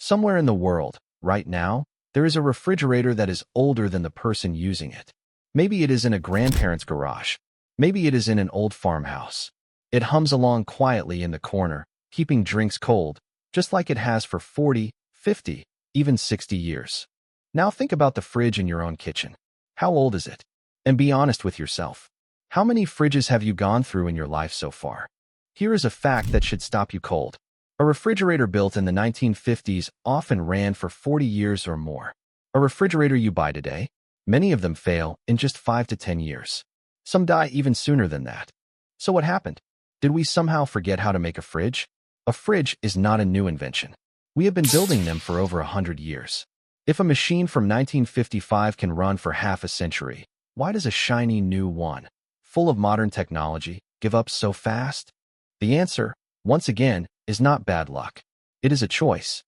Somewhere in the world, right now, there is a refrigerator that is older than the person using it. Maybe it is in a grandparent's garage. Maybe it is in an old farmhouse. It hums along quietly in the corner, keeping drinks cold, just like it has for 40, 50, even 60 years. Now think about the fridge in your own kitchen. How old is it? And be honest with yourself. How many fridges have you gone through in your life so far? Here is a fact that should stop you cold. A refrigerator built in the 1950s often ran for 40 years or more. A refrigerator you buy today, many of them fail in just 5 to 10 years. Some die even sooner than that. So what happened? Did we somehow forget how to make a fridge? A fridge is not a new invention. We have been building them for over 100 years. If a machine from 1955 can run for half a century, why does a shiny new one, full of modern technology, give up so fast? The answer, once again, is not bad luck. It is a choice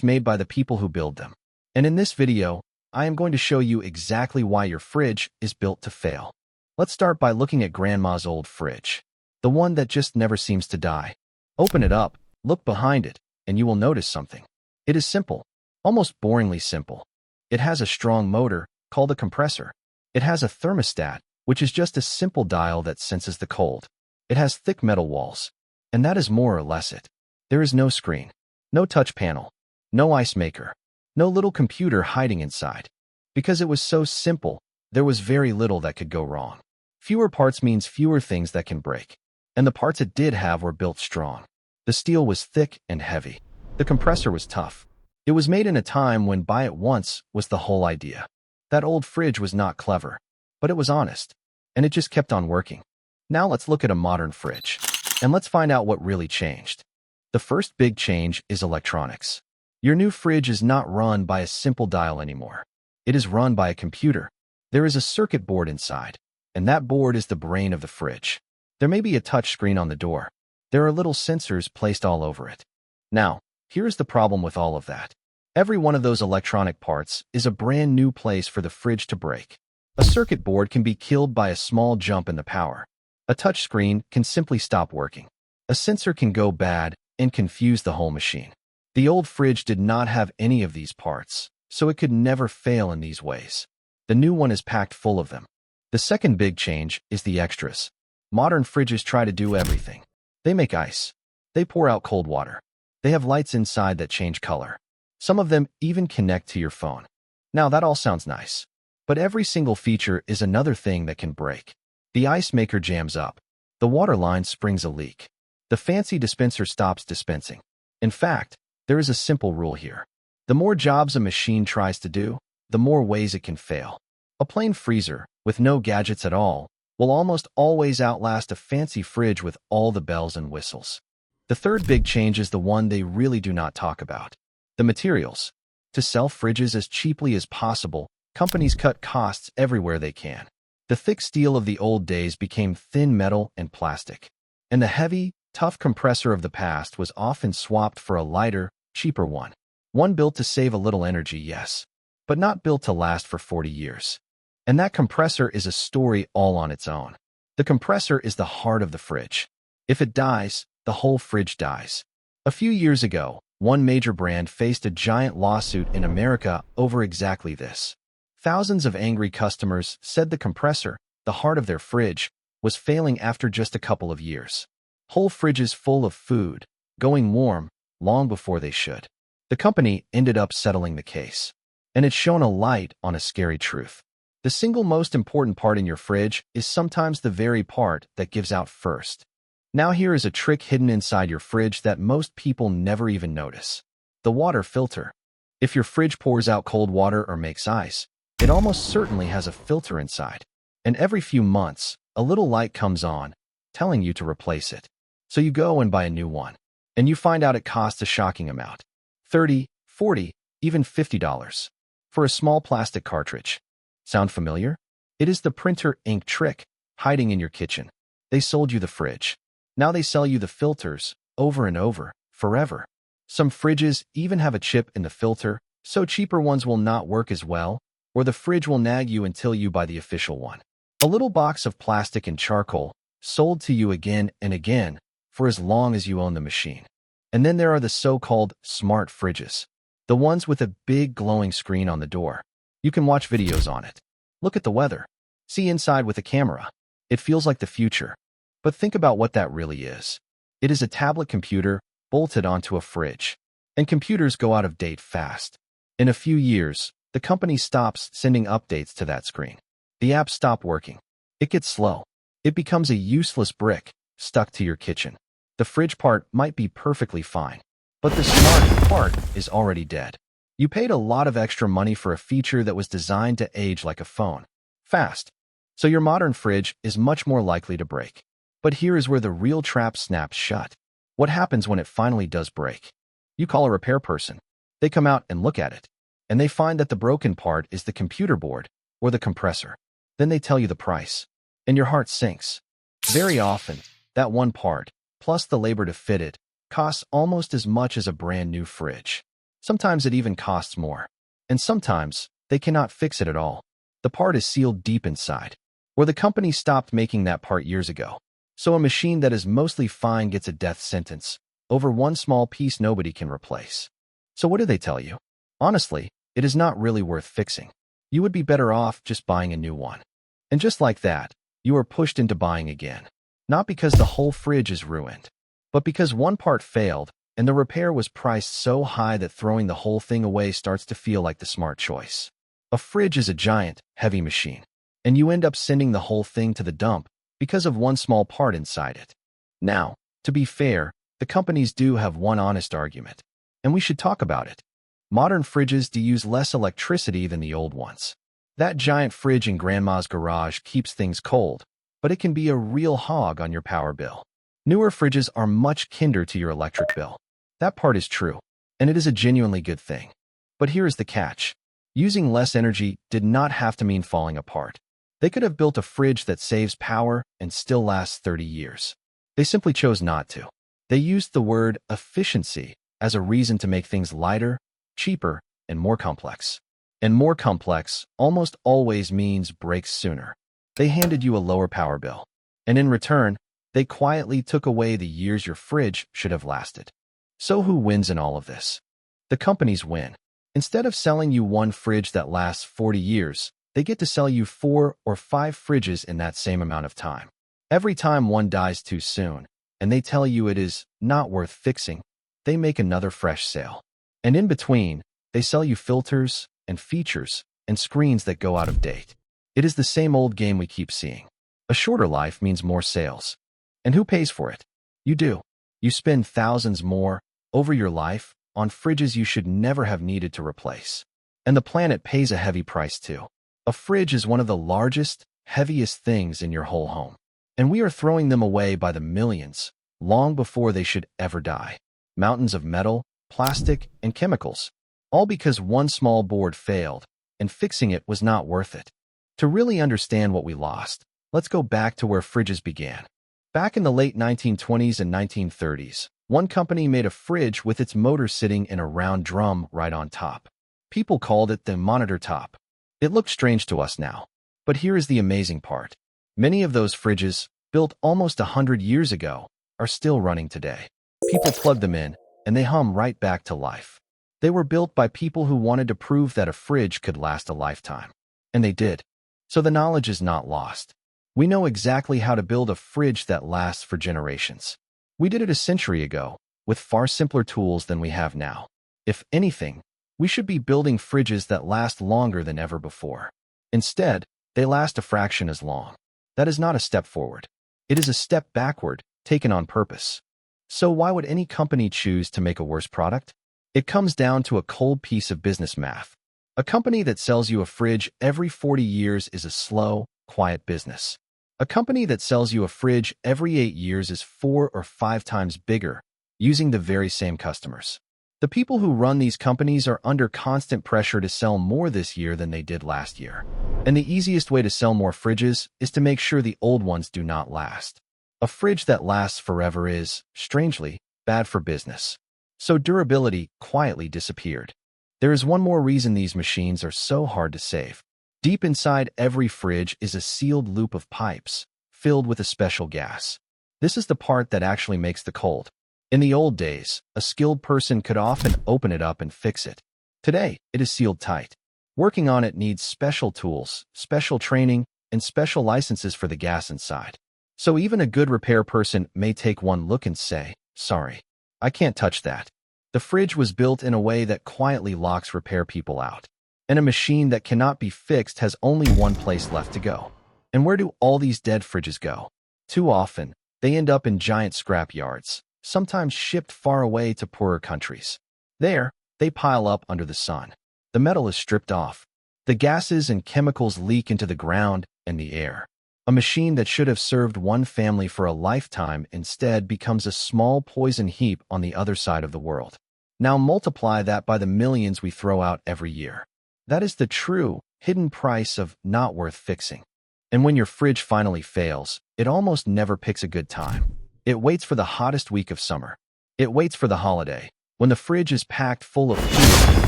made by the people who build them. And in this video, I am going to show you exactly why your fridge is built to fail. Let's start by looking at Grandma's old fridge. The one that just never seems to die. Open it up, look behind it, and you will notice something. It is simple, almost boringly simple. It has a strong motor, called a compressor. It has a thermostat, which is just a simple dial that senses the cold. It has thick metal walls. And that is more or less it. There is no screen, no touch panel, no ice maker, no little computer hiding inside. Because it was so simple, there was very little that could go wrong. Fewer parts means fewer things that can break. And the parts it did have were built strong. The steel was thick and heavy. The compressor was tough. It was made in a time when buy it once was the whole idea. That old fridge was not clever, but it was honest. And it just kept on working. Now let's look at a modern fridge. And let's find out what really changed. The first big change is electronics. Your new fridge is not run by a simple dial anymore. It is run by a computer. There is a circuit board inside, and that board is the brain of the fridge. There may be a touch screen on the door. There are little sensors placed all over it. Now, here is the problem with all of that. Every one of those electronic parts is a brand new place for the fridge to break. A circuit board can be killed by a small jump in the power. A touch screen can simply stop working. A sensor can go bad and confuse the whole machine. The old fridge did not have any of these parts, so it could never fail in these ways. The new one is packed full of them. The second big change is the extras. Modern fridges try to do everything. They make ice. They pour out cold water. They have lights inside that change color. Some of them even connect to your phone. Now that all sounds nice. But every single feature is another thing that can break. The ice maker jams up. The water line springs a leak. The fancy dispenser stops dispensing. In fact, there is a simple rule here. The more jobs a machine tries to do, the more ways it can fail. A plain freezer, with no gadgets at all, will almost always outlast a fancy fridge with all the bells and whistles. The third big change is the one they really do not talk about. The materials. To sell fridges as cheaply as possible, companies cut costs everywhere they can. The thick steel of the old days became thin metal and plastic. And the heavy, tough compressor of the past was often swapped for a lighter, cheaper one. One built to save a little energy, yes, but not built to last for 40 years. And that compressor is a story all on its own. The compressor is the heart of the fridge. If it dies, the whole fridge dies. A few years ago, one major brand faced a giant lawsuit in America over exactly this. Thousands of angry customers said the compressor, the heart of their fridge, was failing after just a couple of years. Whole fridges full of food, going warm, long before they should. The company ended up settling the case. And it shone a light on a scary truth. The single most important part in your fridge is sometimes the very part that gives out first. Now here is a trick hidden inside your fridge that most people never even notice. The water filter. If your fridge pours out cold water or makes ice, it almost certainly has a filter inside. And every few months, a little light comes on, telling you to replace it. So you go and buy a new one. And you find out it costs a shocking amount. $30, $40, even $50. For a small plastic cartridge. Sound familiar? It is the printer ink trick, hiding in your kitchen. They sold you the fridge. Now they sell you the filters, over and over, forever. Some fridges even have a chip in the filter, so cheaper ones will not work as well, or the fridge will nag you until you buy the official one. A little box of plastic and charcoal, sold to you again and again, for as long as you own the machine. And then there are the so-called smart fridges, the ones with a big glowing screen on the door. You can watch videos on it, look at the weather, see inside with a camera. It feels like the future. But think about what that really is. It is a tablet computer bolted onto a fridge. And computers go out of date fast. In a few years, the company stops sending updates to that screen. The apps stop working. It gets slow. It becomes a useless brick stuck to your kitchen. The fridge part might be perfectly fine, but the smart part is already dead. You paid a lot of extra money for a feature that was designed to age like a phone. Fast. So your modern fridge is much more likely to break. But here is where the real trap snaps shut. What happens when it finally does break? You call a repair person. They come out and look at it, and they find that the broken part is the computer board or the compressor. Then they tell you the price, and your heart sinks. Very often, that one part, plus the labor to fit it, costs almost as much as a brand new fridge. Sometimes it even costs more. And sometimes, they cannot fix it at all. The part is sealed deep inside, or the company stopped making that part years ago. So a machine that is mostly fine gets a death sentence over one small piece nobody can replace. So what do they tell you? Honestly, it is not really worth fixing. You would be better off just buying a new one. And just like that, you are pushed into buying again. Not because the whole fridge is ruined, but because one part failed and the repair was priced so high that throwing the whole thing away starts to feel like the smart choice. A fridge is a giant, heavy machine, and you end up sending the whole thing to the dump because of one small part inside it. Now, to be fair, the companies do have one honest argument, and we should talk about it. Modern fridges do use less electricity than the old ones. That giant fridge in grandma's garage keeps things cold, but it can be a real hog on your power bill. Newer fridges are much kinder to your electric bill. That part is true, and it is a genuinely good thing. But here is the catch. Using less energy did not have to mean falling apart. They could have built a fridge that saves power and still lasts 30 years. They simply chose not to. They used the word efficiency as a reason to make things lighter, cheaper, and more complex. And more complex almost always means breaks sooner. They handed you a lower power bill, and in return, they quietly took away the years your fridge should have lasted. So who wins in all of this? The companies win. Instead of selling you one fridge that lasts 40 years, they get to sell you 4 or 5 fridges in that same amount of time. Every time one dies too soon, and they tell you it is not worth fixing, they make another fresh sale. And in between, they sell you filters and features and screens that go out of date. It is the same old game we keep seeing. A shorter life means more sales. And who pays for it? You do. You spend thousands more over your life on fridges you should never have needed to replace. And the planet pays a heavy price too. A fridge is one of the largest, heaviest things in your whole home. And we are throwing them away by the millions, long before they should ever die. Mountains of metal, plastic, and chemicals. All because one small board failed, and fixing it was not worth it. To really understand what we lost, let's go back to where fridges began. Back in the late 1920s and 1930s, one company made a fridge with its motor sitting in a round drum right on top. People called it the monitor top. It looked strange to us now. But here is the amazing part. Many of those fridges, built almost 100 years ago, are still running today. People plug them in, and they hum right back to life. They were built by people who wanted to prove that a fridge could last a lifetime. And they did. So the knowledge is not lost. We know exactly how to build a fridge that lasts for generations. We did it a century ago, with far simpler tools than we have now. If anything, we should be building fridges that last longer than ever before. Instead, they last a fraction as long. That is not a step forward. It is a step backward, taken on purpose. So why would any company choose to make a worse product? It comes down to a cold piece of business math. A company that sells you a fridge every 40 years is a slow, quiet business. A company that sells you a fridge every 8 years is 4 or 5 times bigger, using the very same customers. The people who run these companies are under constant pressure to sell more this year than they did last year. And the easiest way to sell more fridges is to make sure the old ones do not last. A fridge that lasts forever is, strangely, bad for business. So durability quietly disappeared. There is one more reason these machines are so hard to save. Deep inside every fridge is a sealed loop of pipes, filled with a special gas. This is the part that actually makes the cold. In the old days, a skilled person could often open it up and fix it. Today, it is sealed tight. Working on it needs special tools, special training, and special licenses for the gas inside. So even a good repair person may take one look and say, "Sorry, I can't touch that." The fridge was built in a way that quietly locks repair people out. And a machine that cannot be fixed has only one place left to go. And where do all these dead fridges go? Too often, they end up in giant scrap yards, sometimes shipped far away to poorer countries. There, they pile up under the sun. The metal is stripped off. The gases and chemicals leak into the ground and the air. A machine that should have served one family for a lifetime instead becomes a small poison heap on the other side of the world. Now multiply that by the millions we throw out every year. That is the true, hidden price of not worth fixing. And when your fridge finally fails, it almost never picks a good time. It waits for the hottest week of summer. It waits for the holiday, when the fridge is packed full of food for the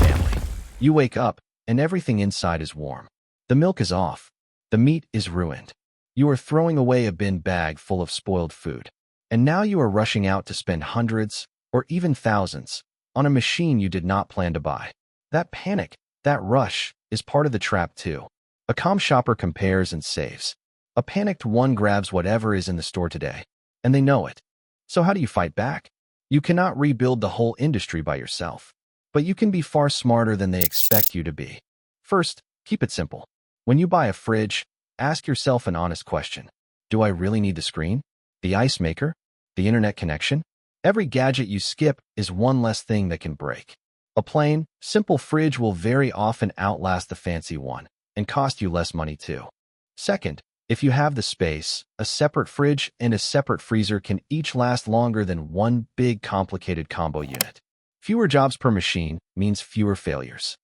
family. You wake up, and everything inside is warm. The milk is off. The meat is ruined. You are throwing away a bin bag full of spoiled food. And now you are rushing out to spend hundreds, or even thousands, on a machine you did not plan to buy. That panic, that rush, is part of the trap too. A calm shopper compares and saves. A panicked one grabs whatever is in the store today. And they know it. So how do you fight back? You cannot rebuild the whole industry by yourself. But you can be far smarter than they expect you to be. First, keep it simple. When you buy a fridge, ask yourself an honest question. Do I really need the screen? The ice maker? The internet connection? Every gadget you skip is one less thing that can break. A plain, simple fridge will very often outlast the fancy one, and cost you less money too. Second, if you have the space, a separate fridge and a separate freezer can each last longer than one big complicated combo unit. Fewer jobs per machine means fewer failures.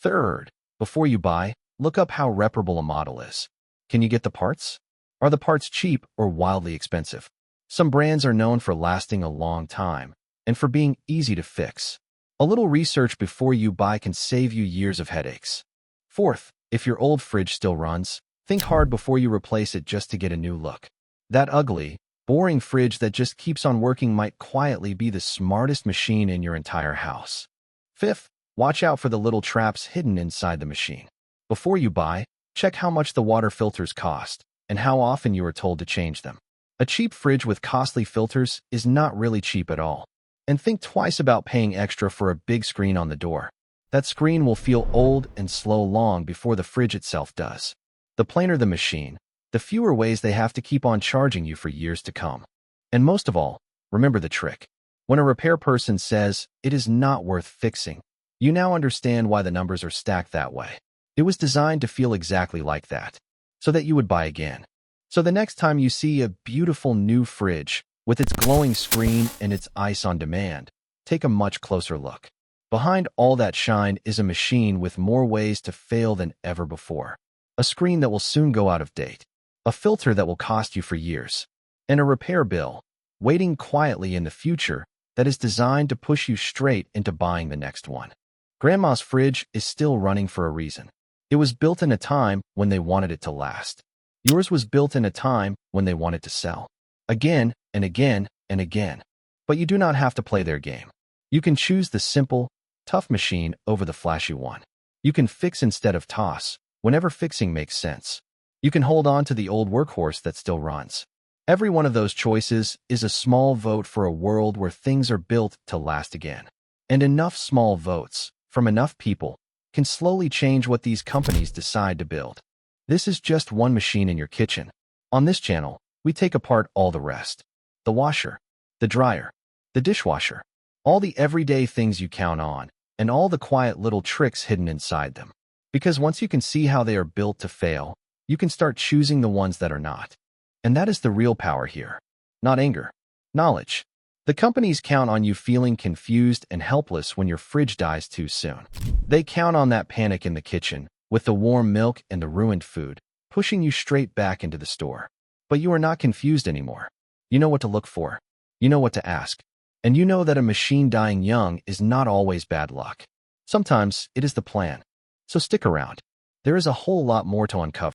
Third, before you buy, look up how reparable a model is. Can you get the parts? Are the parts cheap or wildly expensive? Some brands are known for lasting a long time and for being easy to fix. A little research before you buy can save you years of headaches. Fourth, if your old fridge still runs, think hard before you replace it just to get a new look. That ugly, boring fridge that just keeps on working might quietly be the smartest machine in your entire house. Fifth, watch out for the little traps hidden inside the machine. Before you buy, check how much the water filters cost and how often you are told to change them. A cheap fridge with costly filters is not really cheap at all. And think twice about paying extra for a big screen on the door. That screen will feel old and slow long before the fridge itself does. The plainer the machine, the fewer ways they have to keep on charging you for years to come. And most of all, remember the trick. When a repair person says it is not worth fixing, you now understand why the numbers are stacked that way. It was designed to feel exactly like that, so that you would buy again. So the next time you see a beautiful new fridge with its glowing screen and its ice on demand, take a much closer look. Behind all that shine is a machine with more ways to fail than ever before. A screen that will soon go out of date. A filter that will cost you for years. And a repair bill, waiting quietly in the future, that is designed to push you straight into buying the next one. Grandma's fridge is still running for a reason. It was built in a time when they wanted it to last. Yours was built in a time when they wanted to sell. Again and again and again. But you do not have to play their game. You can choose the simple, tough machine over the flashy one. You can fix instead of toss, whenever fixing makes sense. You can hold on to the old workhorse that still runs. Every one of those choices is a small vote for a world where things are built to last again. And enough small votes, from enough people, can slowly change what these companies decide to build. This is just one machine in your kitchen. On this channel, we take apart all the rest. The washer, the dryer, the dishwasher, all the everyday things you count on, and all the quiet little tricks hidden inside them. Because once you can see how they are built to fail, you can start choosing the ones that are not. And that is the real power here. Not anger. Knowledge. The companies count on you feeling confused and helpless when your fridge dies too soon. They count on that panic in the kitchen, with the warm milk and the ruined food, pushing you straight back into the store. But you are not confused anymore. You know what to look for. You know what to ask. And you know that a machine dying young is not always bad luck. Sometimes it is the plan. So stick around. There is a whole lot more to uncover.